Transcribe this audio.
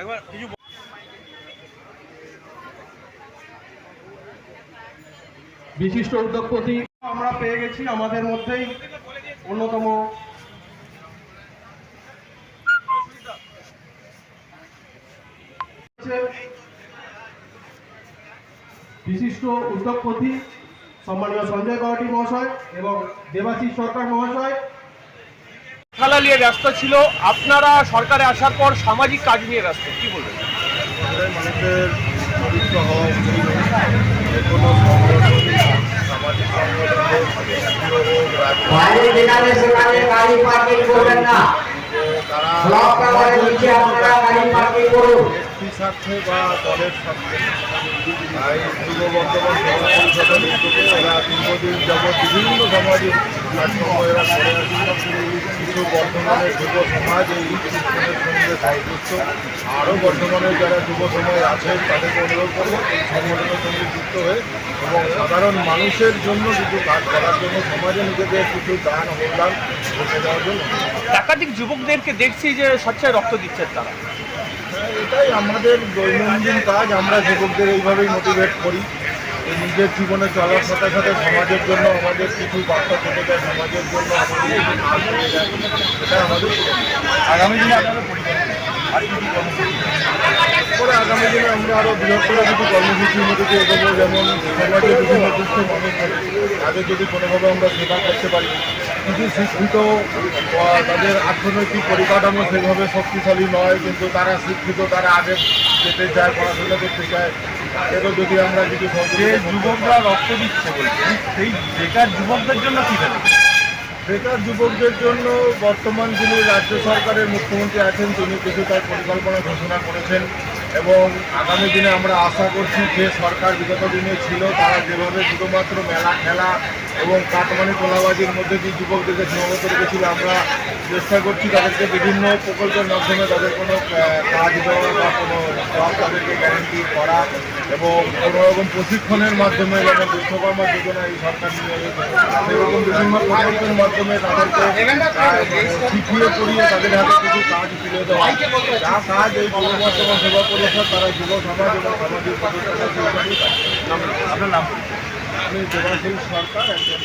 একবার কিছু বিশিষ্ট উদ্যোগপতি আমরা পেয়ে গেছি আমাদের মধ্যেই অন্যতম বিশিষ্ট উদ্যোগপতি সম্মানীয় সঞ্জয় কাওয়াটি মহাশয় এবং দেবাশিস সরকার মহাশয় খেলা নিয়ে ব্যস্ত ছিল। আপনারা সরকারে আসার পর সামাজিক কাজ নিয়ে ব্যস্ত, কি বলবেন? মানুষের চরিত্র হওয়া উচিত, যে কোনো সংগঠন সামাজিক ব্যক্তির স্বার্থে বা দলের স্বার্থে তাই পূর্ব বর্ধমান সভা পরিষদের উদ্যোগে এরা দীর্ঘদিন যাবৎ বিভিন্ন সামাজিক কাজকর্ম এরা করে আসছে। কিছু বর্তমানের যুব সমাজ এই সিস্টেমের সঙ্গে সংযুক্ত, আরও বর্তমানে যারা যুব সমাজ আছেন তাদেরকে অনুরোধ করব এই সংগঠনের সঙ্গে যুক্ত হয়ে এবং সাধারণ মানুষের জন্য কিছু কাজ করার জন্য, সমাজে নিজেদের কিছু দান অবদান রেখে দেওয়ার জন্য। একাধিক যুবকদেরকে দেখছি যে স্বেচ্ছায় রক্ত দিচ্ছেন তারা। এটাই আমাদের দৈনন্দিন কাজ। আমরা যুবকদের এইভাবেই মোটিভেট করি, নিজের জীবনে চলার সাথে সাথে সমাজের জন্য আমাদের কিছু বার্তা থেকে যায়, সমাজের জন্য আমাদের কিছু কাজ হয়ে যায়। এটা আমাদের আগামী দিনে আপনারা পরে আগামী দিনে আমরা আরও বৃহত্তর কিছু কর্মসূচির মধ্যে দিয়ে এগোবো, যেমন সমাজের বিভিন্ন দুঃস্থ মানুষ তাদের যদি কোনোভাবে আমরা সেবা করতে পারি। কিছু শিক্ষিত তাদের অর্থনৈতিক পরিকাঠামো সেভাবে শক্তিশালী নয়, কিন্তু তারা শিক্ষিত, তারা আগে যেতে চায়, পড়াশোনা করতে চায়, তাদেরও যদি আমরা কিছু যুবকরা রক্ত দিচ্ছে বলছেন, সেই বেকার যুবকদের জন্য কী দেবে? বেকার যুবকদের জন্য বর্তমান যিনি রাজ্য সরকারের মুখ্যমন্ত্রী আছেন তিনি কিছু তার পরিকল্পনা ঘোষণা করেছেন এবং আগামী দিনে আমরা আশা করছি যে সরকার বিগত দিনে ছিল তারা যেভাবে শুধুমাত্র মেলা খেলা এবং কাটমানি তোলাবাজির মধ্যে যে যুবকদেরকে সীমাবদ্ধ রেখেছিল, আমরা চেষ্টা করছি তাদেরকে বিভিন্ন প্রকল্পের মাধ্যমে তাদের কোনো কাজ দেওয়া বা কোনো জব তাদেরকে গ্যারান্টি করা এবং কোনো রকম প্রশিক্ষণের মাধ্যমে, যেমন বিশ্বকর্মা যোজনা এই সরকার নিয়ে সেরকম বিভিন্ন প্রকল্পের মাধ্যমে তাদেরকে শিখিয়ে পড়িয়ে তাদের হাতে কিছু কাজ তুলে দেওয়া। যা কাজ এই পূর্ব বর্ধমান সেবা পরিষদ তারা যুব সমাজ এবং সামাজিক প্রতিষ্ঠানের আপনার নাম? আমি দেবাশিস সরকার, একজন